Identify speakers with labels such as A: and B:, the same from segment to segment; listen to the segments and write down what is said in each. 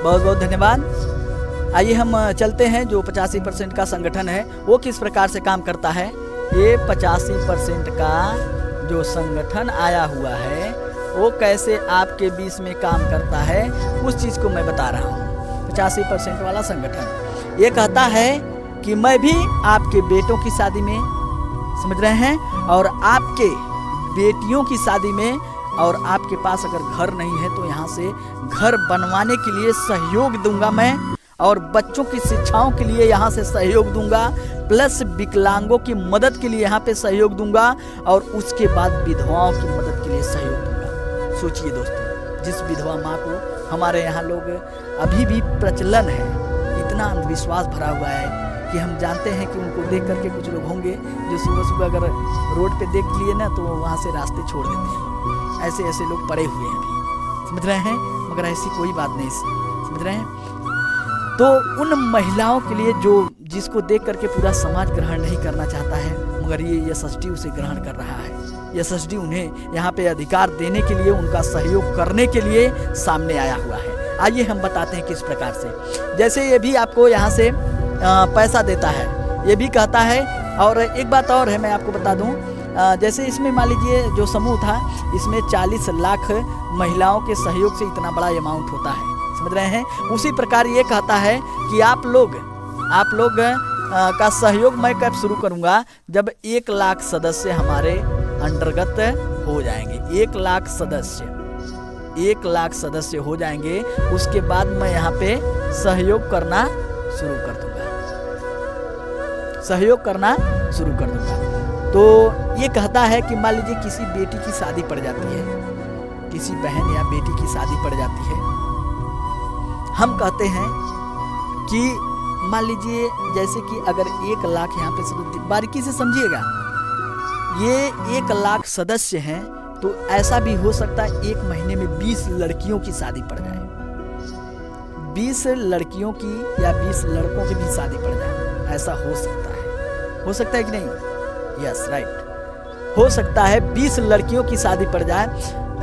A: बहुत बहुत धन्यवाद। आइए हम चलते हैं। जो 85% का संगठन है वो किस प्रकार से काम करता है। ये 85% का जो संगठन आया हुआ है वो कैसे आपके बीच में काम करता है उस चीज़ को मैं बता रहा हूँ। 85% वाला संगठन ये कहता है कि मैं भी आपके बेटों की शादी में, समझ रहे हैं, और आपके बेटियों की शादी में, और आपके पास अगर घर नहीं है तो यहाँ से घर बनवाने के लिए सहयोग दूंगा मैं, और बच्चों की शिक्षाओं के लिए यहाँ से सहयोग दूंगा, प्लस विकलांगों की मदद के लिए यहाँ पे सहयोग दूंगा, और उसके बाद विधवाओं की मदद के लिए सहयोग दूंगा। सोचिए दोस्तों, जिस विधवा माँ को हमारे यहाँ लोग अभी भी प्रचलन है, इतना अंधविश्वास भरा हुआ है कि हम जानते हैं कि उनको देख करके कुछ लोग होंगे जो सुबह सुबह अगर रोड पे देख लिए ना तो वहाँ से रास्ते छोड़ देते हैं। ऐसे ऐसे लोग पड़े हुए हैं अभी, समझ रहे हैं, मगर ऐसी कोई बात नहीं, समझ रहे हैं। तो उन महिलाओं के लिए जो जिसको देख करके पूरा समाज ग्रहण नहीं करना चाहता है, मगर ये एसएसटी उसे ग्रहण कर रहा है। एसएसटी उन्हें यहाँ पे अधिकार देने के लिए, उनका सहयोग करने के लिए सामने आया हुआ है। आइए हम बताते हैं किस प्रकार से। जैसे ये भी आपको यहाँ से पैसा देता है, ये भी कहता है। और एक बात और है, मैं आपको बता दूं, जैसे इसमें मान लीजिए जो समूह था, इसमें 40 लाख महिलाओं के सहयोग से इतना बड़ा अमाउंट होता है, समझ रहे हैं। उसी प्रकार ये कहता है कि आप लोग का सहयोग मैं कब शुरू करूंगा, जब 1 लाख सदस्य हमारे अंतर्गत हो जाएंगे। 1 लाख सदस्य हो जाएंगे, उसके बाद मैं यहाँ पे सहयोग करना शुरू कर दूंगा। तो ये कहता है कि मान लीजिए किसी बेटी की शादी पड़ जाती है, किसी बहन या बेटी की शादी पड़ जाती है, हम कहते हैं कि मान लीजिए जैसे कि अगर 1 लाख यहाँ पे, बारीकी से समझिएगा, ये 1 लाख सदस्य हैं, तो ऐसा भी हो सकता है 1 महीने में 20 लड़कियों की शादी पड़ जाए, 20 लड़कियों की या 20 लड़कों की भी शादी पड़ जाए। ऐसा हो सकता है कि नहीं? यस, राइट, हो सकता है 20 लड़कियों की शादी पड़ जाए।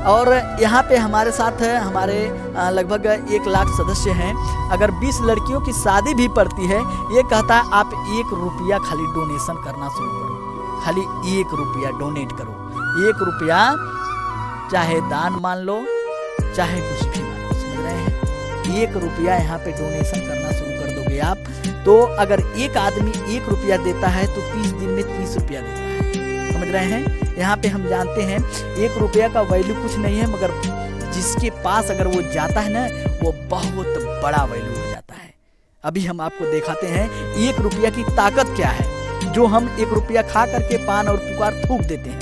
A: और यहाँ पे हमारे साथ हमारे लगभग 1 लाख सदस्य हैं। अगर 20 लड़कियों की शादी भी पड़ती है, ये कहता है आप 1 रुपया खाली डोनेशन करना शुरू करो, खाली 1 रुपया डोनेट करो। 1 रुपया चाहे दान मान लो, चाहे कुछ भी मान लो, समझ रहे हैं। 1 रुपया यहाँ पे डोनेशन करना शुरू कर दोगे आप, तो अगर एक आदमी 1 रुपया देता है तो 30 दिन में 30 रुपया देता है, समझ रहे हैं। यहाँ पे हम जानते हैं 1 रुपया का वैल्यू कुछ नहीं है, मगर जिसके पास अगर वो जाता है ना, वो बहुत बड़ा वैल्यू हो जाता है। अभी हम आपको दिखाते हैं 1 रुपया की ताकत क्या है, जो हम 1 रुपया खा करके पान और पुकार थूक देते हैं,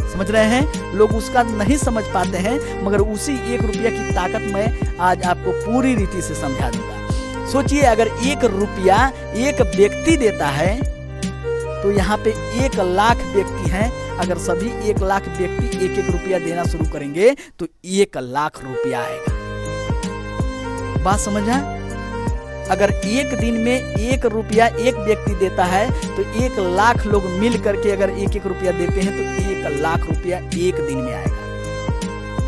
A: समझ रहे हैं। लोग उसका नहीं समझ पाते हैं, मगर उसी 1 रुपया की ताकत मैं आज आपको पूरी रीति से समझा दूंगा। सोचिए, अगर 1 रुपया एक व्यक्ति देता है, तो यहाँ पे 1 लाख व्यक्ति हैं। अगर सभी 1 लाख व्यक्ति 1-1 रुपया देना शुरू करेंगे तो 1 लाख रुपया आएगा। बात समझा? अगर एक दिन में 1 रुपया एक व्यक्ति देता है, तो 1 लाख लोग मिल करके अगर 1-1 रुपया देते हैं तो 1 लाख रुपया एक दिन में आएगा।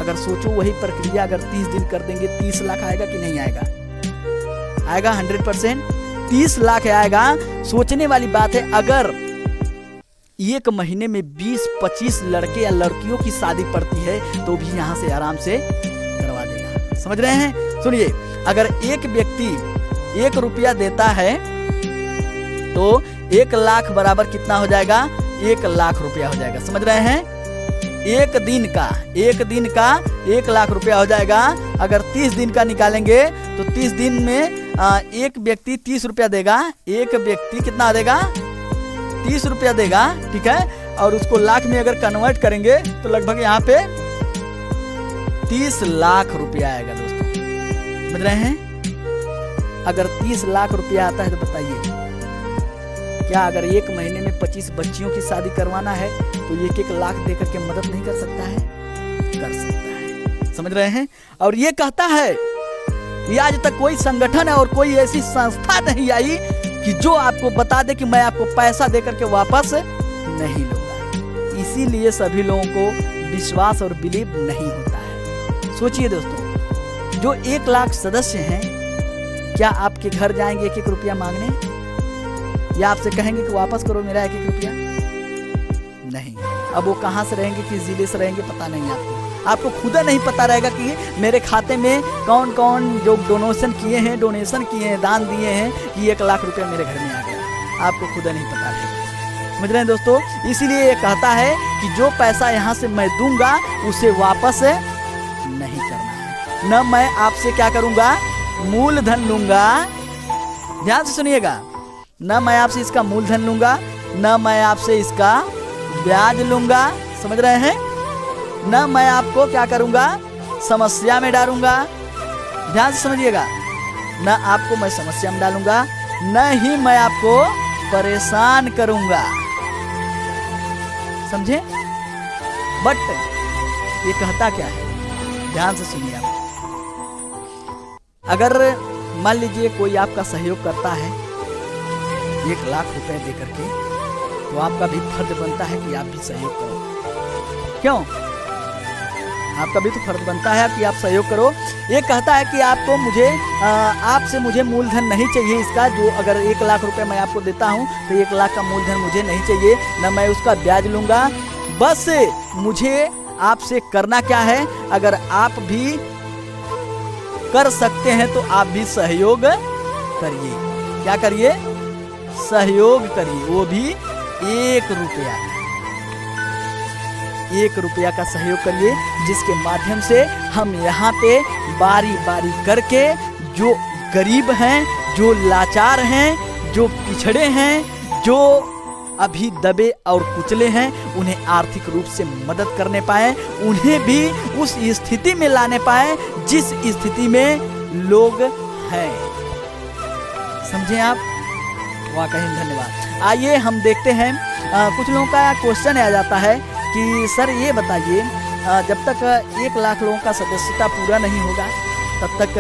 A: अगर सोचो वही प्रक्रिया अगर 30 दिन कर देंगे, 30 लाख आएगा कि नहीं आएगा? आएगा 100%, 30 लाख आएगा। सोचने वाली बात है, अगर 1 महीने में 20-25 लड़के या लड़कियों की शादी पड़ती है तो भी यहाँ से आराम से करवा देगा, समझ रहे हैं। सुनिए, अगर एक व्यक्ति 1 रुपया देता है तो 1 लाख बराबर कितना हो जाएगा? 1 लाख रुपया हो जाएगा, समझ रहे हैं। एक दिन का 1 लाख रुपया हो जाएगा। अगर 30 दिन का निकालेंगे तो 30 दिन में एक व्यक्ति 30 रुपया देगा। एक व्यक्ति कितना देगा? 30 रुपया देगा, ठीक है। और उसको लाख में अगर कन्वर्ट करेंगे तो लगभग यहाँ पे 30 लाख रुपया आएगा दोस्तों, समझ रहे हैं। अगर 30 लाख रुपया आता है तो बताइए, क्या अगर 1 महीने में 25 बच्चियों की शादी करवाना है तो 1-1 लाख देकर के मदद नहीं कर सकता है? कर सकता है, समझ रहे हैं। और ये कहता है कि आज तक कोई संगठन है और कोई ऐसी संस्था नहीं आई कि जो आपको बता दे कि मैं आपको पैसा देकर के वापस नहीं लूंगा। इसीलिए सभी लोगों को विश्वास और बिलीव नहीं होता है। सोचिए दोस्तों, जो 1 लाख सदस्य हैं, क्या आपके घर जाएंगे 1-1 रुपया मांगने, या आपसे कहेंगे कि वापस करो मेरा 1-1 रुपया? नहीं। अब वो कहाँ से रहेंगे, किस जिले से रहेंगे, पता नहीं आपको खुद नहीं पता रहेगा कि मेरे खाते में कौन कौन जो डोनेशन किए हैं, दान दिए हैं, कि 1 लाख रुपया मेरे घर में आ गया। आपको खुद नहीं पता रहेगा। समझ रहे हैं दोस्तों? इसीलिए ये कहता है कि जो पैसा यहाँ से मैं दूंगा उसे वापस नहीं करना है। न मैं आपसे क्या करूंगा, मूलधन लूंगा, ध्यान से सुनिएगा, न मैं आपसे इसका मूलधन लूंगा, न मैं आपसे इसका ब्याज लूंगा, समझ रहे हैं? न मैं आपको क्या करूंगा, समस्या में डालूंगा, ध्यान से समझिएगा, न आपको मैं समस्या में डालूंगा, न ही मैं आपको परेशान करूंगा, समझे? बट ये कहता क्या है, ध्यान से सुनिए आप। अगर मान लीजिए कोई आपका सहयोग करता है 1 लाख रुपए दे करके, तो आपका भी फर्ज बनता है कि आप भी सहयोग करो। क्यों? आपका भी तो फर्ज बनता है कि आप सहयोग करो। ये कहता है कि आपको आपसे मुझे मूलधन नहीं चाहिए इसका, जो अगर 1 लाख रुपए मैं आपको देता हूं तो 1 लाख का मूलधन मुझे नहीं चाहिए, न मैं उसका ब्याज लूंगा। बस मुझे आपसे करना क्या है, अगर आप भी कर सकते हैं तो आप भी सहयोग करिए। क्या करिए? सहयोग करिए, वो भी 1 रुपया, 1 रुपया का सहयोग करिए, जिसके माध्यम से हम यहाँ पे बारी बारी करके जो गरीब हैं, जो लाचार हैं, जो पिछड़े हैं, जो अभी दबे और कुचले हैं, उन्हें आर्थिक रूप से मदद करने पाए, उन्हें भी उस स्थिति में लाने पाए जिस स्थिति में लोग हैं। समझे आप? वाकई धन्यवाद। आइए हम देखते हैं, कुछ लोगों का क्वेश्चन आ जाता है कि सर ये बताइए, जब तक 1 लाख लोगों का सदस्यता पूरा नहीं होगा तब तक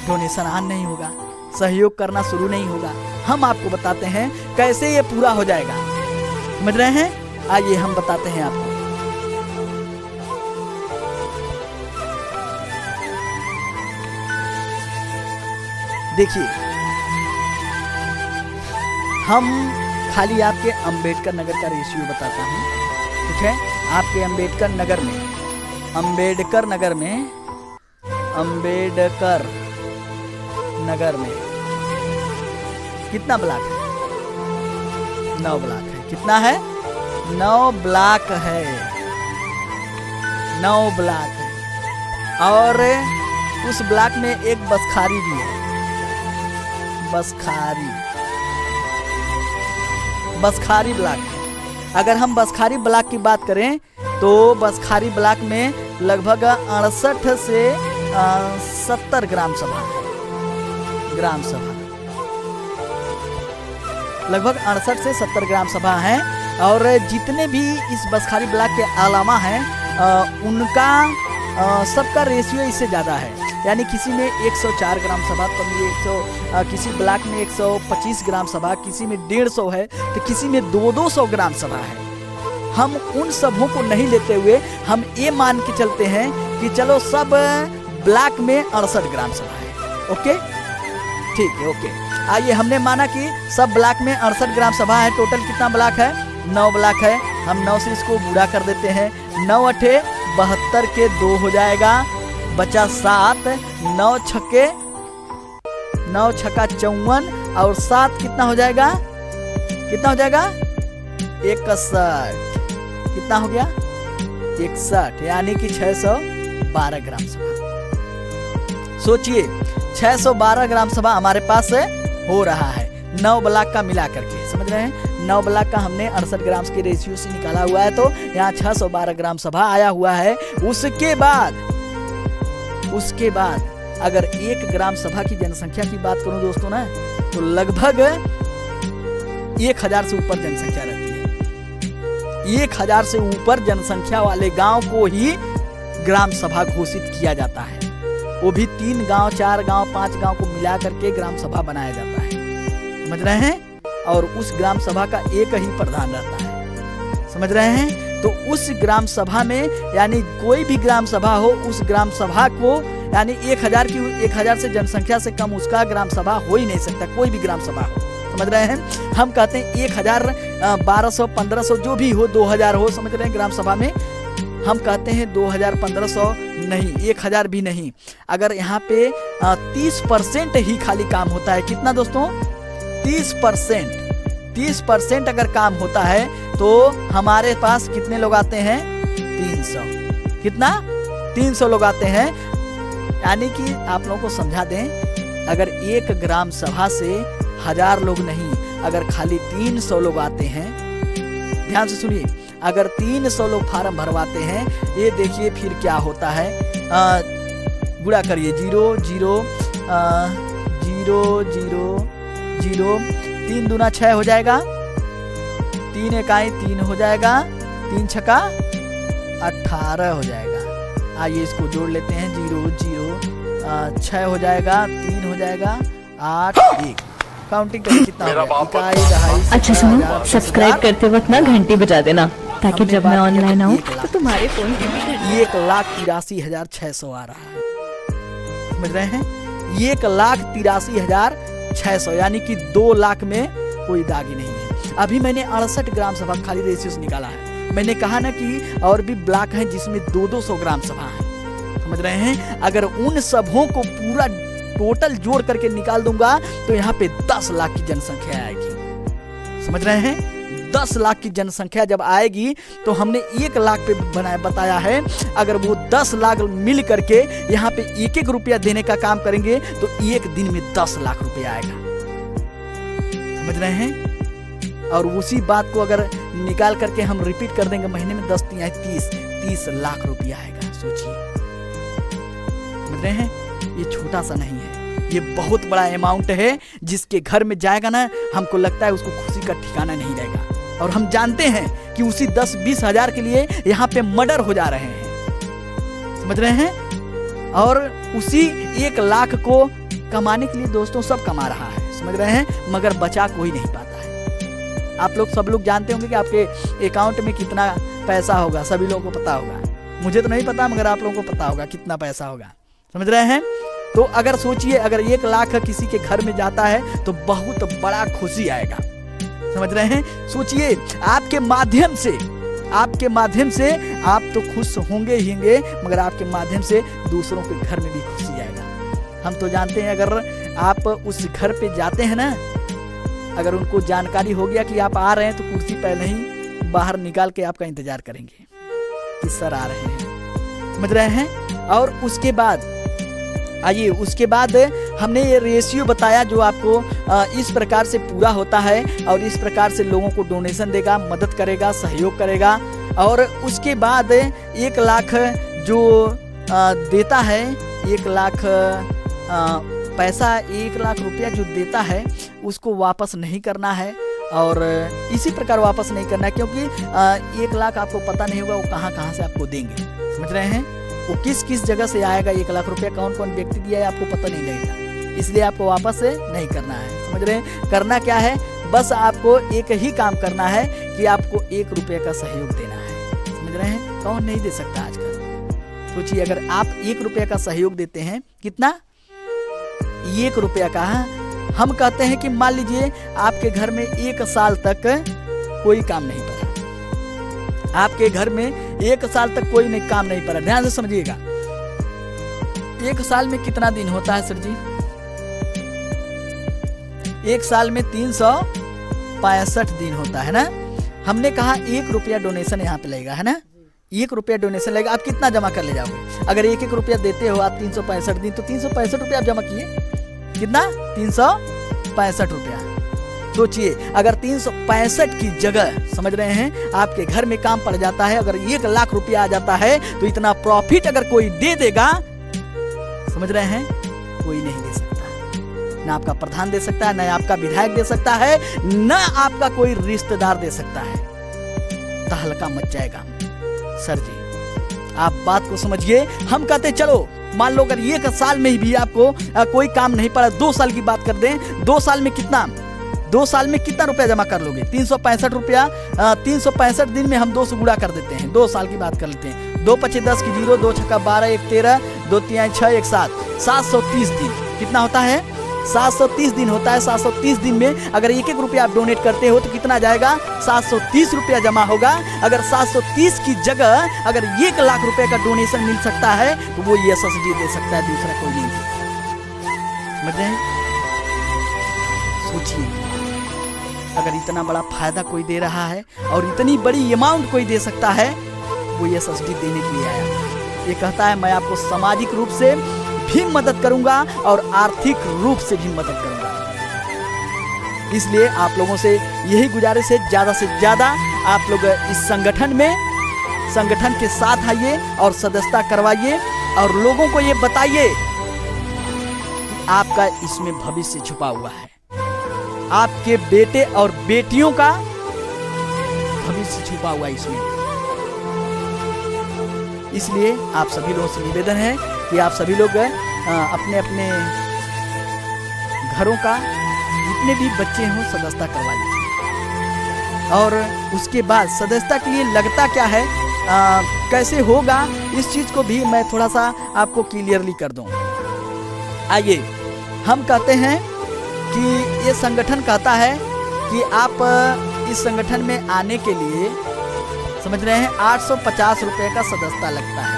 A: डोनेशन ऑन नहीं होगा, सहयोग करना शुरू नहीं होगा। हम आपको बताते हैं कैसे ये पूरा हो जाएगा। समझ रहे हैं? आइए हम बताते हैं आपको। देखिए, हम खाली आपके अंबेडकर नगर का रेशियो बताता हूँ, ठीक है? आपके अंबेडकर नगर में कितना ब्लॉक है? 9 ब्लॉक है। कितना है? 9 ब्लॉक है। 9 ब्लॉक है। और उस ब्लॉक में एक बसखारी भी है। बसखारी ब्लॉक है। अगर हम बसखारी ब्लॉक की बात करें तो बसखारी ब्लॉक में लगभग 68 से 70 ग्राम सभा है। लगभग 68 से 70 ग्राम सभा है। और जितने भी इस बसखारी ब्लॉक के अलावा हैं, उनका सबका रेशियो इससे ज़्यादा है। यानी किसी में 104 ग्राम सभा, कभी किसी ब्लॉक में 125 ग्राम सभा, किसी में 150 है, तो किसी में 200 ग्राम सभा है। हम उन सबों को नहीं लेते हुए हम ये मान के चलते हैं कि चलो सब ब्लॉक में 68 ग्राम सभा है। ओके, ठीक है, ओके। आइए, हमने माना कि सब ब्लॉक में 68 ग्राम सभा है। टोटल कितना ब्लॉक है? 9 ब्लॉक है। हम 9 से इसको गुणा कर देते हैं। 9 अठे 72 के 2 हो जाएगा, बचा 7। 9 छक्के 54 और 7 कितना हो जाएगा? 61। कितना हो गया? 61, यानी कि 612 ग्राम सभा। सोचिए, 612 ग्राम सभा हमारे पास हो रहा है 9 ब्लॉक का मिला करके। समझ रहे हैं? 9 ब्लॉक का हमने 68 ग्राम के रेशियो से निकाला हुआ है, तो यहाँ 612 ग्राम सभा आया हुआ है। उसके बाद अगर 1 ग्राम सभा की जनसंख्या की बात करूं दोस्तों ना, तो लगभग 1000 से ऊपर जनसंख्या रहती है। 1000 से ऊपर जनसंख्या वाले गांव को ही ग्राम सभा घोषित किया जाता है। वो भी 3 गांव, 4 गांव, 5 गांव को मिला करके ग्राम सभा बनाया जाता है। समझ रहे हैं? और उस ग्राम सभा का एक ही प्रधान रहता है। समझ रहे हैं? तो उस ग्राम सभा में यानी कोई भी ग्राम सभा हो, उस ग्राम सभा को यानी 1000 से जनसंख्या से कम उसका ग्राम सभा हो ही नहीं सकता, कोई भी ग्राम सभा हो। समझ रहे हैं? हम कहते हैं 1000, 1200, 1500 जो भी हो, 2000 हो, समझ रहे हैं? ग्राम सभा में हम कहते हैं 2000, 1500 नहीं, 1000 भी नहीं। अगर यहाँ पे 30% ही खाली काम होता है, कितना दोस्तों? 30% अगर काम होता है तो हमारे पास कितने लोग आते हैं? 300। कितना? 300 लोग आते हैं। यानी कि आप लोगों को समझा दें, अगर एक ग्राम सभा से 1000 लोग नहीं, अगर खाली 300 लोग आते हैं, ध्यान से सुनिए, अगर 300 लोग फार्म भरवाते हैं, ये देखिए फिर क्या होता है। गुणा करिए, 0 0 0 0 0, 3 दूना 6 हो जाएगा, 3 इकाई 3 हो जाएगा, 3 छक्का 18 हो जाएगा। आइए इसको जोड़ लेते हैं, 0 0 6 हो जाएगा, 3 हो जाएगा, 8 1। काउंटिंग करिए कितना हो गया? इकाई, दहाई।
B: अच्छा सुनो, सब्सक्राइब करते वक्त ना घंटी बजा देना, ताकि जब मैं ऑनलाइन आऊँ तो तुम्हारे फोन की भी
A: 1,83,600 आ रहा है। समझ रहे हैं? 1,83,600 यानी कि 2 लाख में कोई दागी नहीं है। अभी मैंने 68 ग्राम सभा खाली रेशियो निकाला है। मैंने कहा ना कि और भी ब्लॉक हैं जिसमें 200 ग्राम सभा है। समझ रहे हैं? अगर उन सबों को पूरा टोटल जोड़ करके निकाल दूंगा तो यहाँ पे 10 लाख की जनसंख्या आएगी। समझ रहे हैं? 10 लाख की जनसंख्या जब आएगी तो हमने 1 लाख पे बताया है। अगर वो 10 लाख मिल करके यहाँ पे 1-1 रुपया देने का काम करेंगे तो एक दिन में 10 लाख रुपया आएगा। समझ रहे हैं? और उसी बात को अगर निकाल करके हम रिपीट कर देंगे, महीने में 10 तिहाई 30 लाख रुपया आएगा। सोचिए, समझ रहे हैं? ये छोटा सा नहीं है, ये बहुत बड़ा अमाउंट है। जिसके घर में जाएगा ना, हमको लगता है उसको खुशी का ठिकाना नहीं रहेगा। और हम जानते हैं कि उसी 10-20 हजार के लिए यहाँ पे मर्डर हो जा रहे हैं। समझ रहे हैं? और उसी 1 लाख को कमाने के लिए दोस्तों सब कमा रहा है। समझ रहे हैं? मगर बचा कोई नहीं पाता है। आप लोग सब लोग जानते होंगे कि आपके अकाउंट में कितना पैसा होगा, सभी लोगों को पता होगा। मुझे तो नहीं पता, मगर आप लोगों को पता होगा कितना पैसा होगा। समझ रहे हैं? तो अगर सोचिए, अगर 1 लाख किसी के घर में जाता है तो बहुत बड़ा खुशी आएगा। समझ रहे हैं? सोचिए, आपके माध्यम से आप तो खुश होंगे ही होंगे, मगर आपके माध्यम से दूसरों के घर में भी खुशी आएगा। हम तो जानते हैं, अगर आप उस घर पे जाते हैं ना, अगर उनको जानकारी हो गया कि आप आ रहे हैं तो कुर्सी पहले ही बाहर निकाल के आपका इंतजार करेंगे कि सर आ रहे हैं। समझ रहे हैं? और उसके बाद आइए, उसके बाद हमने ये रेशियो बताया जो आपको इस प्रकार से पूरा होता है और इस प्रकार से लोगों को डोनेशन देगा, मदद करेगा, सहयोग करेगा। और उसके बाद 1 लाख जो देता है, 1 लाख पैसा, 1 लाख रुपया जो देता है उसको वापस नहीं करना है। और इसी प्रकार वापस नहीं करना है, क्योंकि 1 लाख आपको पता नहीं होगा वो कहाँ से आपको देंगे। समझ रहे हैं? वो किस जगह से आएगा 1 लाख रुपया, कौन व्यक्ति दिया है, आपको पता नहीं लगेगा। इसलिए आपको वापस नहीं करना है। समझ रहे हैं? करना क्या है? बस आपको एक ही काम करना है कि आपको 1 रुपये का सहयोग देना है। समझ रहे हैं? कौन नहीं दे सकता आजकल? सोचिए, अगर आप 1 रुपये का सहयोग देते हैं, कितना? 1 रुपया का। हम कहते हैं कि मान लीजिए आपके घर में 1 साल तक कोई काम नहीं पड़ा, आपके घर में 1 साल तक कोई नहीं काम नहीं पड़ा। ध्यान से समझिएगा, 1 साल में कितना दिन होता है सर जी? 1 साल में 365 दिन होता है ना। हमने कहा 1 रुपया डोनेशन यहाँ पे लगेगा, है ना? 1 रुपया डोनेशन लगेगा। आप कितना जमा कर ले जाओगे? अगर 1-1 रुपया देते हो आप 365 दिन, तो 365 रुपया आप जमा किए। कितना? 365 रुपया। सोचिए, अगर 365 की जगह, समझ रहे हैं, आपके घर में काम पड़ जाता है, अगर 1 लाख रुपया आ जाता है तो इतना प्रॉफिट अगर कोई दे देगा, समझ रहे हैं, कोई नहीं दे सकता। ना आपका प्रधान दे सकता है, ना आपका विधायक दे सकता है, ना आपका कोई रिश्तेदार दे सकता है। तहलका मच जाएगा। सर जी, आप बात को समझिए। हम कहते चलो, मान लो अगर 1 साल में भी आपको कोई काम नहीं पड़ा, 2 साल की बात कर दें, 2 साल में कितना? 2 साल में कितना रुपया जमा कर लोगे? 365 रुपया, 365 दिन में हम 2 से गुणा कर देते हैं, 2 साल की बात कर लेते हैं। 2 पचे 10 की 0, 2 छक्का 12, 1 13, 2 तिहाई 6, 1 7, 730 दिन। कितना होता है? 730 दिन होता है। 730 दिन में अगर 1-1 रुपया आप डोनेट करते हो तो कितना जाएगा? 730 रुपया जमा होगा। अगर 730 की जगह अगर 1 लाख रुपए का डोनेशन मिल सकता है तो वो SSD दे सकता है, दूसरा कोई नहीं। समझ रहे हैं? सोचिए, अगर इतना बड़ा फायदा कोई दे रहा है और इतनी बड़ी अमाउंट कोई दे सकता है, वो SSD देने के लिए आया। ये कहता है मैं आपको सामाजिक रूप से भी मदद करूंगा और आर्थिक रूप से भी मदद करूंगा। इसलिए आप लोगों से यही गुजारिश है, ज्यादा से ज्यादा आप लोग इस संगठन के साथ आइए और सदस्यता करवाइए और लोगों को ये बताइए कि आपका इसमें भविष्य छुपा हुआ है, आपके बेटे और बेटियों का भविष्य छुपा हुआ है इसमें। इसलिए आप सभी लोगों से निवेदन है कि आप सभी लोग अपने अपने घरों का जितने भी बच्चे हों सदस्यता करवा लीजिए। और उसके बाद सदस्यता के लिए लगता क्या है, कैसे होगा, इस चीज को भी मैं थोड़ा सा आपको क्लियरली कर दूं। आइए, हम कहते हैं कि ये संगठन कहता है कि आप इस संगठन में आने के लिए, समझ रहे हैं, 850 रुपये का सदस्यता लगता है।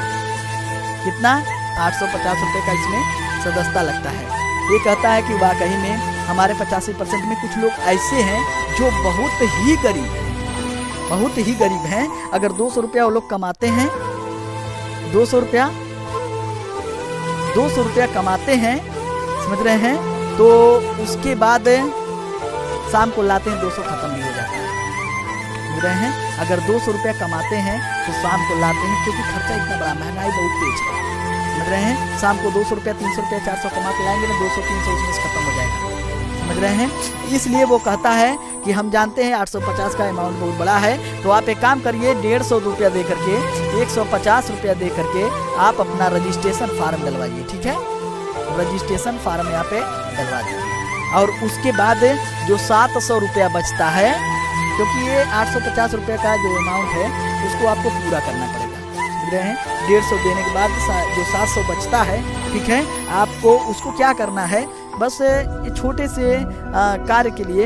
A: कितना? 850 रुपये का इसमें सदस्यता लगता है। ये कहता है कि वाकई में हमारे 85% में कुछ लोग ऐसे हैं जो बहुत ही गरीब हैं, बहुत ही गरीब हैं। अगर 200 रुपया वो लोग कमाते हैं, 200 रुपया कमाते हैं, समझ रहे हैं, तो उसके बाद शाम को लाते हैं 200 खत्म भी हो जाता है। समझ रहे हैं? अगर 200 रुपया कमाते हैं तो शाम को लाते हैं, क्योंकि खर्चा इतना बड़ा, महंगाई बहुत तेज है। समझ रहे हैं? शाम को 200 रुपया, 300 रुपया, 400 कमा के लाएंगे ना, 200-300 उसमें से खत्म हो जाएगा। समझ रहे हैं? इसलिए वो कहता है कि हम जानते हैं 850 का अमाउंट बहुत बड़ा है, तो आप एक काम करिए, 150 रुपया दे करके, 150 रुपया दे करके आप अपना रजिस्ट्रेशन फार्म डलवाइए। ठीक है? रजिस्ट्रेशन फार्म यहाँ पे डलवा दीजिए और उसके बाद जो 700 रुपया बचता है, क्योंकि ये 850 रुपये का जो अमाउंट है उसको आपको पूरा करना पड़ेगा। समझ रहे हैं? 150 देने के बाद जो 700 बचता है, ठीक है, आपको उसको क्या करना है, बस ये छोटे से कार्य के लिए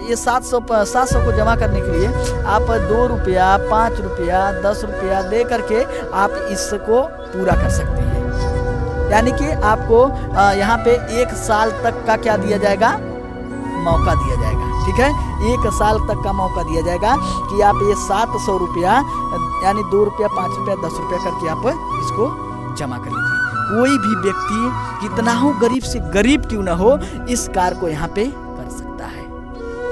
A: ये 700 को जमा करने के लिए आप 2 रुपया, 5 रुपया, 10 रुपया दे करके आप इसको पूरा कर सकते हैं। यानी कि आपको यहाँ पे 1 साल तक का क्या दिया जाएगा? मौका दिया जाएगा। ठीक है? 1 साल तक का मौका दिया जाएगा कि आप ये 700 रुपया, यानी 2 रुपया, 5 रुपया, 10 रुपया करके आप इसको जमा कर लीजिए। कोई भी व्यक्ति कितना हो गरीब से गरीब क्यों ना हो, इस कार्य को यहाँ पे कर सकता है।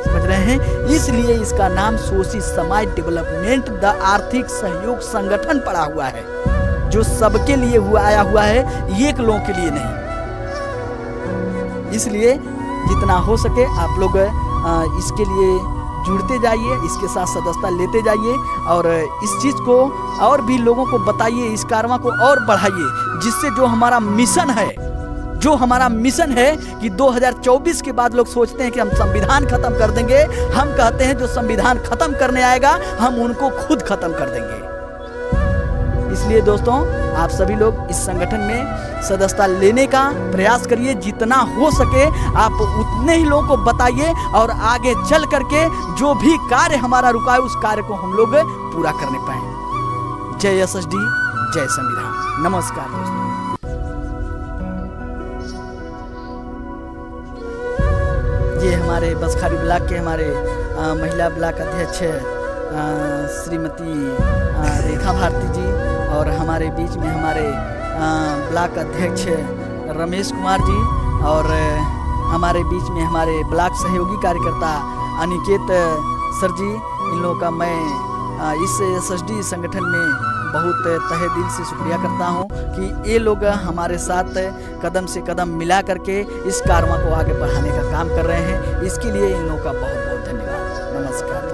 A: समझ रहे हैं? इसलिए इसका नाम सोशी समाज डेवलपमेंट द आर्थिक सहयोग संगठन पड़ा हुआ है, जो सबके लिए आया हुआ है, एक लोगों के लिए नहीं। इसलिए जितना हो सके आप लोग इसके लिए जुड़ते जाइए, इसके साथ सदस्यता लेते जाइए और इस चीज़ को और भी लोगों को बताइए, इस कारवां को और बढ़ाइए, जिससे जो हमारा मिशन है कि 2024 के बाद लोग सोचते हैं कि हम संविधान खत्म कर देंगे, हम कहते हैं जो संविधान खत्म करने आएगा हम उनको खुद खत्म कर देंगे। इसलिए दोस्तों, आप सभी लोग इस संगठन में सदस्यता लेने का प्रयास करिए, जितना हो सके आप उतने ही लोगों को बताइए और आगे चल करके जो भी कार्य हमारा रुका है उस कार्य को हम लोग पूरा करने पाए। जय SSD, जय संविधान। नमस्कार दोस्तों। ये हमारे बसखारी ब्लॉक के हमारे महिला ब्लॉक अध्यक्ष श्रीमती रेखा भारती जी और हमारे बीच में हमारे ब्लॉक अध्यक्ष रमेश कुमार जी और हमारे बीच में हमारे ब्लॉक सहयोगी कार्यकर्ता अनिकेत सर जी, इन लोगों का मैं इस SSD संगठन में बहुत तहे दिल से शुक्रिया करता हूं कि ये लोग हमारे साथ कदम से कदम मिला करके इस कारवां को आगे बढ़ाने का काम कर रहे हैं। इसके लिए इन लोगों का बहुत बहुत धन्यवाद। नमस्कार।